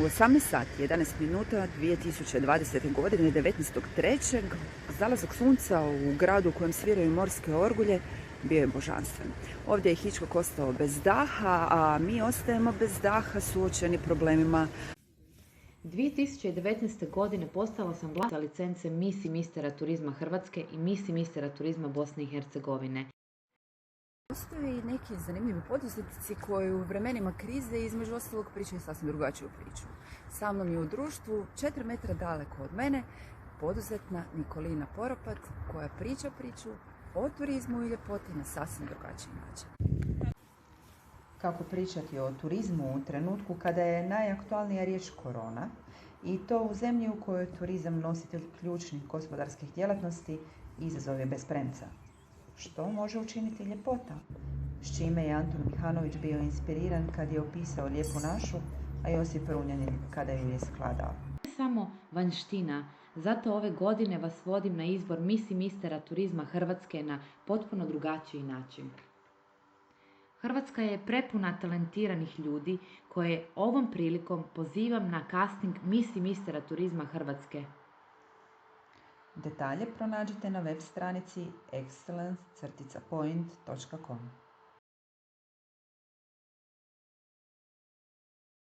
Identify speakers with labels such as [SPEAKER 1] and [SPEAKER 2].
[SPEAKER 1] U 18 sati 11 minuta 2020. godine 19.3. zalazak sunca u gradu u kojem sviraju morske orgulje bio je božanstven. Ovdje je Hitchcock ostao bez daha, a mi ostajemo bez daha suočeni problemima.
[SPEAKER 2] 2019. godine postala sam vlasnica licence Miss i mistera turizma Hrvatske i Miss i mistera turizma Bosne i Hercegovine.
[SPEAKER 1] Postoje i neki zanimljivi poduzetnici koji u vremenima krize između ostalog pričaju sasvim drugačiju priču. Sa mnom je u društvu 4 metra daleko od mene poduzetna Nikolina Poropat koja priča priču o turizmu i ljepoti na sasvim drugačiji način.
[SPEAKER 3] Kako pričati o turizmu u trenutku kada je najaktualnija riječ korona i to u zemlji u kojoj je turizam nositelj ključnih gospodarskih djelatnosti, izazov je bez premca. Što može učiniti ljepota? S čime je Antun Mihanović bio inspiriran kad je opisao Lijepu našu, a Josip Runjanin kada ju je skladao.
[SPEAKER 2] Ne samo vanjština, zato ove godine vas vodim na izbor Miss i mistera turizma Hrvatske na potpuno drugačiji način. Hrvatska je prepuna talentiranih ljudi koje ovom prilikom pozivam na casting Miss i mistera turizma Hrvatske.
[SPEAKER 3] Detalje pronađite na web stranici excellence-point.com.